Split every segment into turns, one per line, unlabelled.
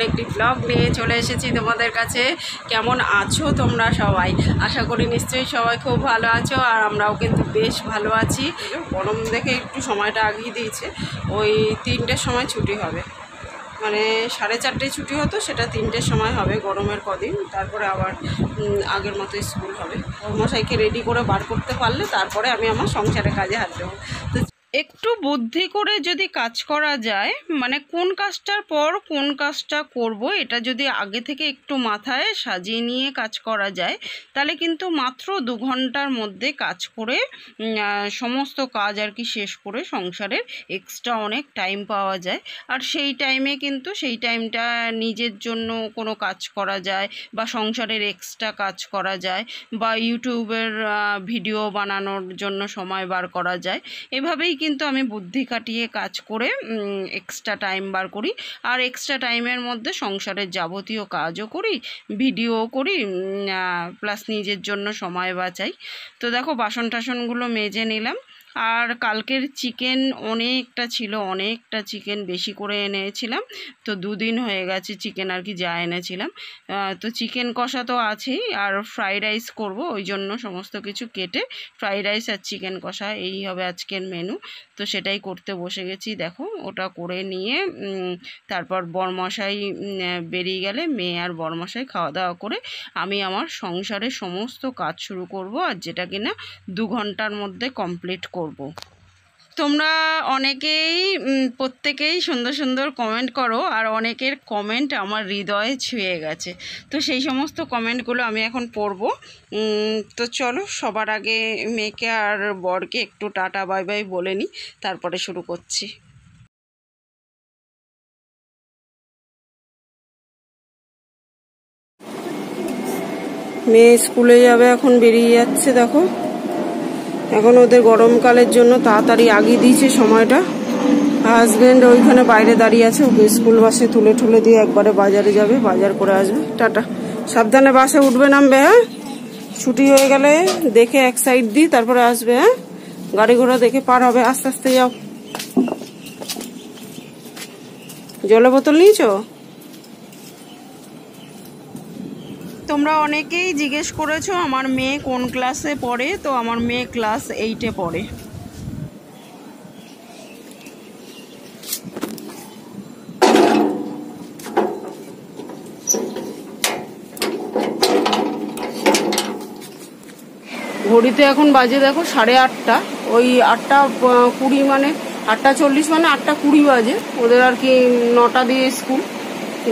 একটি ব্লগ নিয়ে চলে এসেছি তোমাদের কাছে। কেমন আছো তোমরা সবাই? আশা করি নিশ্চয়ই সবাই খুব ভালো আছো, আর আমরাও কিন্তু বেশ ভালো আছি। গরম দেখে একটু সময়টা আগিয়ে দিয়েছে, ওই 3টের সময় ছুটি হবে, মানে 4:30 ছুটি হতো, সেটা 3টের সময় হবে গরমের কদিন। তারপরে আবার আগের মতো স্কুল হবে। মশাইকে রেডি করে বার করতে পারলে তারপরে আমি আমার সংসারের কাজে হাত দেবো। তো একটু বুদ্ধি করে যদি কাজ করা যায়, মানে কোন কাজটার পর কোন কাজটা করব, এটা যদি আগে থেকে একটু মাথায় সাজিয়ে নিয়ে কাজ করা যায়, তাহলে কিন্তু মাত্র 2 ঘন্টার মধ্যে কাজ করে সমস্ত কাজ আর কি শেষ করে সংসারের এক্সট্রা অনেক টাইম পাওয়া যায়। আর সেই টাইমে কিন্তু সেই টাইমটা নিজের জন্য কোনো কাজ করা যায়, বা সংসারের এক্সট্রা কাজ করা যায়, বা ইউটিউবের ভিডিও বানানোর জন্য সময় বার করা যায়। এভাবেই কিন্তু আমি বুদ্ধি খাটিয়ে কাজ করে এক্সট্রা টাইম বার করি। আর এক্সট্রা টাইমের মধ্যে সংসারের যাবতীয় কাজও করি, ভিডিও করি, প্লাস নিজের জন্য সময় বাঁচাই। তো দেখো বাসন টাসনগুলো মেজে নিলাম। আর কালকের চিকেন অনেকটা চিকেন বেশি করে এনেছিলাম, তো 2 দিন হয়ে গেছে চিকেন আর কি যা এনেছিলাম। তো চিকেন কষা তো আছেই, আর ফ্রাইড রাইস করব, ওই জন্য সমস্ত কিছু কেটে ফ্রাইড রাইস আর চিকেন কষা এই হবে আজকের মেনু। তো সেটাই করতে বসে গেছি। দেখো ওটা করে নিয়ে তারপর বরমশাই বেরিয়ে গেলে মেয়ে আর বরমশাই খাওয়া দাওয়া করে আমি আমার সংসারের সমস্ত কাজ শুরু করব, আর যেটা কিনা 2 ঘন্টার মধ্যে কমপ্লিট করব। তোমরা অনেকেই প্রত্যেকেই সুন্দর সুন্দর কমেন্ট করো, আর অনেকের কমেন্ট আমার হৃদয়ে ছুঁয়ে গেছে। তো সেই সমস্ত কমেন্টগুলো আমি এখন পড়ব। তো চলো, সবার আগে মেয়েকে আর বরকে একটু টাটা বাই বাই বলে নিই, তারপরে শুরু করছি। মেয়ে স্কুলে যাবে, এখন বেরিয়ে যাচ্ছে। দেখো এখন ওদের গরমকালের জন্য তাড়াতাড়ি আগিয়ে দিয়েছে সময়টা। হাজব্যান্ড ওইখানে বাইরে দাঁড়িয়ে আছে, ওকে স্কুল বাসে তুলে দিয়ে একবারে বাজারে যাবে, বাজার করে আসবে। টাটা, সাবধানে বাসে উঠবে নামবে। হ্যাঁ, ছুটি হয়ে গেলে দেখে এক সাইড দিই, তারপরে আসবে। হ্যাঁ, গাড়ি ঘোড়া দেখে পার হবে, আস্তে আস্তে যাও। জলের বোতল নিয়েছো? তোমরা অনেকেই জিজ্ঞেস করেছো আমার মেয়ে কোন ক্লাসে পড়ে। তো আমার মেয়ে ক্লাস 8-এ পড়ে। ঘড়িতে এখন বাজে দেখো 8:30। ওই 8:20 মানে 8:40 মানে 8:20 বাজে। ওদের আর কি 9টা দিয়ে স্কুল,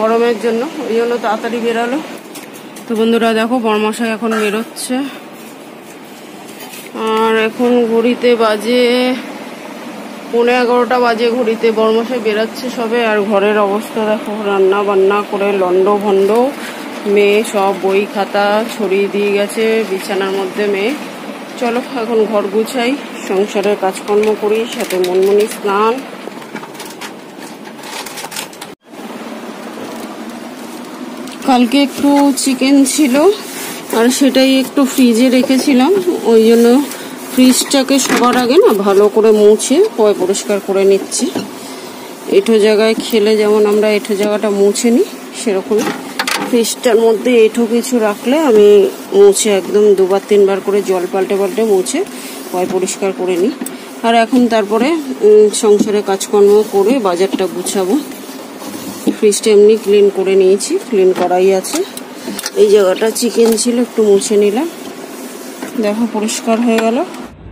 গরমের জন্য, ওই জন্য তাড়াতাড়ি বেরালো। তো বন্ধুরা দেখো বরমশাই এখন বেরোচ্ছে, আর এখন ঘড়িতে বাজে 11:15 বাজে। ঘড়িতে বরমশাই বেরোচ্ছে সবে। আর ঘরের অবস্থা দেখো, রান্না বান্না করে লন্ড ভন্ড। মেয়ে সব বই খাতা ছড়িয়ে দিয়ে গেছে বিছানার মধ্যে মেয়ে। চলো এখন ঘর গুছাই, সংসারের কাজকর্ম করি, সাথে মনমনি স্নান। কালকে একটু চিকেন ছিল, আর সেটাই একটু ফ্রিজে রেখেছিলাম, ওই জন্য ফ্রিজটাকে সবার আগে না ভালো করে মুছে পরিষ্কার করে নিচ্ছি। এঁঠো জায়গায় খেলে যেমন আমরা এঁঠো জায়গাটা মুছে নিই, সেরকম ফ্রিজটার মধ্যে এঁঠো কিছু রাখলে আমি মুছে একদম 2-3 বার করে জল পাল্টে মুছে পরিষ্কার করে নিই। আর এখন তারপরে সংসারে কাজকর্ম করে বাজারটা গুছাবো। ফ্রিজটা এমনি ক্লিন করে নিয়েছি, ক্লিন করাই আছে। এই জায়গাটা চিকেন ছিল, একটু মুছে নিলাম, দেখো পরিষ্কার হয়ে গেল।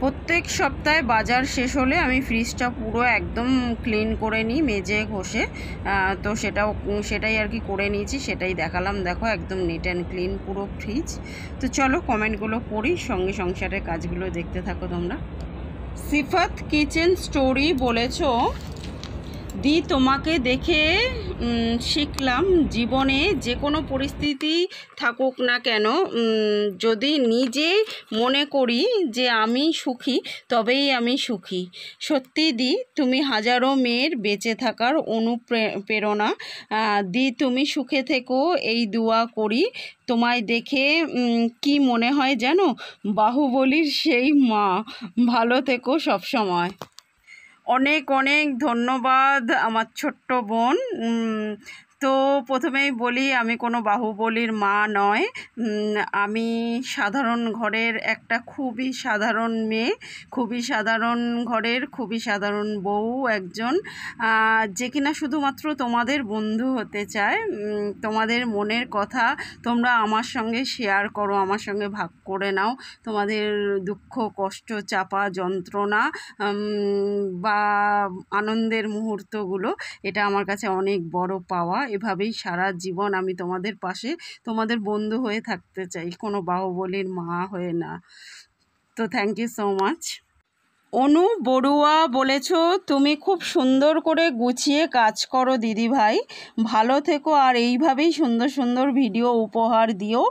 প্রত্যেক সপ্তাহে বাজার শেষ হলে আমি ফ্রিজটা পুরো একদম ক্লিন করে নিই, মেজে ঘষে। তো সেটাই আর কি করে নিয়েছি, সেটাই দেখালাম। দেখো একদম নিট অ্যান্ড ক্লিন পুরো ফ্রিজ। তো চলো কমেন্টগুলো পড়ি, সঙ্গে সংসারের কাজগুলো দেখতে থাকো তোমরা। সিফাত কিচেন স্টোরি বলেছো, দি তোমাকে দেখে শিখলাম জীবনে যে কোনো পরিস্থিতি থাকুক না কেন, যদি নিজে মনে করি যে আমি সুখী, তবেই আমি সুখী। সত্যি দি, তুমি হাজারো মেয়ের বেঁচে থাকার অনুপ্রেরণা। দি তুমি সুখে থেকো, এই দোয়া করি। তোমায় দেখে কি মনে হয় জানো, বাহুবলীর সেই মা। ভালো থেকো সবসময়। অনেক অনেক ধন্যবাদ আমার ছোট্ট বোন। তো প্রথমেই বলি, আমি কোনো বাহুবলীর মা নয়। আমি সাধারণ ঘরের একটা খুবই সাধারণ মেয়ে, খুবই সাধারণ ঘরের খুবই সাধারণ বউ একজন, যে কিনা শুধুমাত্র তোমাদের বন্ধু হতে চায়। তোমাদের মনের কথা তোমরা আমার সঙ্গে শেয়ার করো, আমার সঙ্গে ভাগ করে নাও। তোমাদের দুঃখ কষ্ট চাপা যন্ত্রণা বা আনন্দের মুহূর্তগুলো, এটা আমার কাছে অনেক বড় পাওয়া। এভাবেই সারা জীবন আমি তোমাদের পাশে তোমাদের বন্ধু হয়ে থাকতে চাই, কোনো বাহুবলীর মা হয়ে না। তো থ্যাংক ইউ সো মাচ। অনু বড়ুয়া বলেছ, তুমি খুব সুন্দর করে গুছিয়ে কাজ করো দিদিভাই, ভালো থেকো আর এইভাবেই সুন্দর সুন্দর ভিডিও উপহার দিও।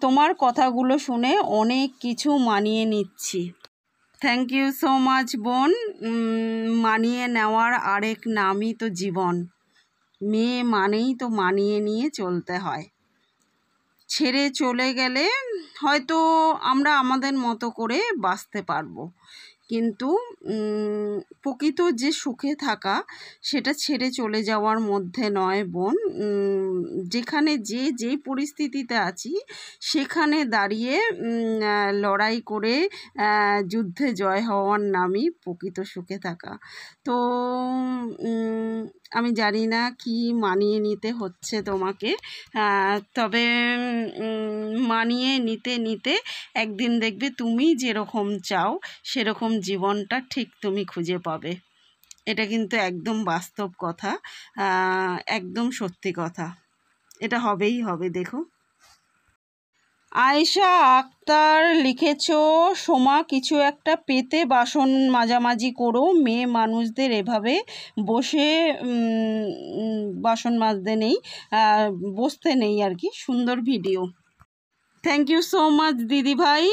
তোমার কথাগুলো শুনে অনেক কিছু মানিয়ে নিচ্ছি। থ্যাংক ইউ সো মাচ বোন। মানিয়ে নেওয়ার আরেক নামই তো জীবন। মেয়ে মানেই তো মানিয়ে নিয়ে চলতে হয়। ছেড়ে চলে গেলে হয়তো আমরা আমাদের মতো করে বাঁচতে পারবো, কিন্তু প্রকৃত যে সুখে থাকা সেটা ছেড়ে চলে যাওয়ার মধ্যে নয় বোন। যেখানে যেই পরিস্থিতিতে আছি সেখানে দাঁড়িয়ে লড়াই করে যুদ্ধে জয় হওয়ার নামই প্রকৃত সুখে থাকা। তো আমি জানি না কি মানিয়ে নিতে হচ্ছে তোমাকে, তবে মানিয়ে নিতে নিতে একদিন দেখবে তুমি যেরকম চাও সেরকম জীবনটা ঠিক তুমি খুঁজে পাবে। এটা কিন্তু একদম বাস্তব কথা, একদম সত্যি কথা, এটা হবেই হবে। দেখো, আয়েশা আক্তার লিখেছ, সোমা কিছু একটা পেতে বাসন মাজামাজি করো, মেয়ে মানুষদের এভাবে বসে বাসন মাজতে নেই, বসতে নেই আর কি। সুন্দর video, thank you so much দিদিভাই।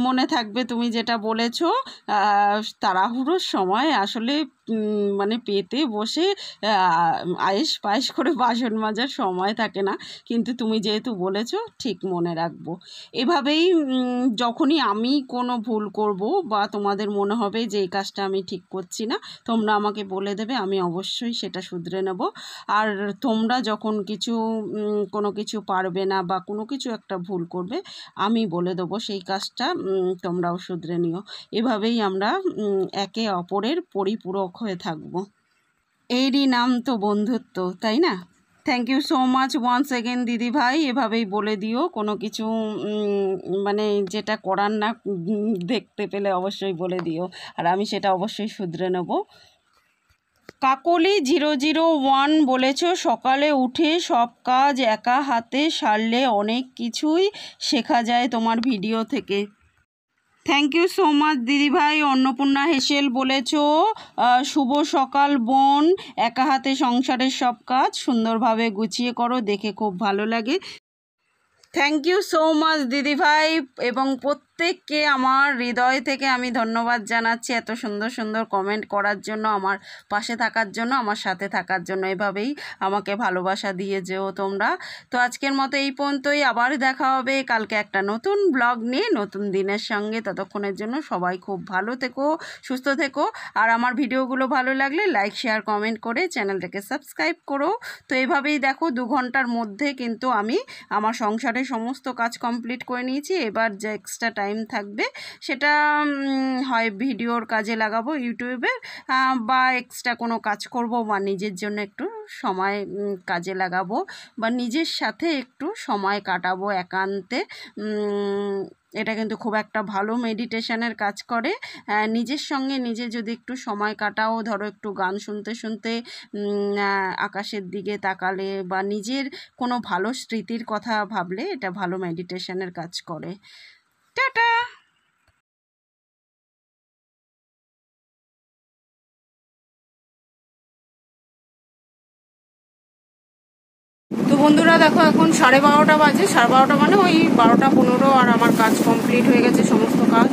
মনে থাকবে তুমি যেটা বলেছো। তাড়াহুড়োর সময় আসলে মানে পেতে বসে আয়েস পায়েস করে বাসন মাজার সময় থাকে না, কিন্তু তুমি যেহেতু বলেছো ঠিক মনে রাখবো। এভাবেই যখনই আমি কোনো ভুল করব বা তোমাদের মনে হবে যে এই কাজটা আমি ঠিক করছি না, তোমরা আমাকে বলে দেবে, আমি অবশ্যই সেটা শুধরে নেব। আর তোমরা যখন কোনো কিছু পারবে না বা কোনো কিছু একটা ভুল করবে, আমি বলে দেবো সেই কাজটা তোমরাও শুধরে নিও। এভাবেই আমরা একে অপরের পরিপূরক হয়ে থাকবো। এরই নাম তো বন্ধুত্ব, তাই না? Thank you so much once again দিদিভাই। এভাবেই বলে দিও, কোনো কিছু মানে যেটা করার না দেখতে পেলে অবশ্যই বলে দিও, আর আমি সেটা অবশ্যই শুধরে নেব। কাকলি 001 বলেছ, সকালে উঠে সব কাজ একা হাতে সারলে অনেক কিছুই শেখা যায় তোমার ভিডিও থেকে। থ্যাংক ইউ সো মাচ দিদিভাই। অন্নপূর্ণা হেসেল বলেছ, শুভ সকাল বোন, একা হাতে সংসারের সব কাজ সুন্দরভাবে গুছিয়ে করো, দেখে খুব ভালো লাগে। থ্যাংক ইউ সো মাচ দিদিভাই, এবং প্রত্যেককে আমার হৃদয় থেকে আমি ধন্যবাদ জানাচ্ছি এত সুন্দর সুন্দর কমেন্ট করার জন্য, আমার পাশে থাকার জন্য, আমার সাথে থাকার জন্য। এভাবেই আমাকে ভালোবাসা দিয়ে যেও তোমরা। তো আজকের মতো এই পর্যন্তই, আবার দেখা হবে কালকে একটা নতুন ব্লগ নিয়ে, নতুন দিনের সঙ্গে। ততক্ষণের জন্য সবাই খুব ভালো থেকো, সুস্থ থেকো, আর আমার ভিডিওগুলো ভালো লাগলে লাইক শেয়ার কমেন্ট করে চ্যানেলটাকে সাবস্ক্রাইব করো। তো এভাবেই দেখো 2 ঘন্টার মধ্যে কিন্তু আমি আমার সংসারে সমস্ত কাজ কমপ্লিট করে নিয়েছি। এবার যে এক্সট্রা টাইম থাকবে সেটা হয় ভিডিওর কাজে লাগাবো ইউটিউবের, বা এক্সট্রা কোনো কাজ করব, বা নিজের জন্য একটু সময় কাজে লাগাবো, বা নিজের সাথে একটু সময় কাটাবো একান্তে। এটা কিন্তু খুব একটা ভালো মেডিটেশনের কাজ করে। নিজের সঙ্গে নিজে যদি একটু সময় কাটাও, ধরো একটু গান শুনতে শুনতে, আকাশের দিকে তাকালে, বা নিজের কোনো ভালো স্মৃতির কথা ভাবলে, এটা ভালো মেডিটেশনের কাজ করে। টাটা। তো বন্ধুরা দেখো, এখন 12:30 বাজে। 12:30 মানে ওই 12:15, আর আমার কাজ কমপ্লিট হয়ে গেছে, সমস্ত কাজ।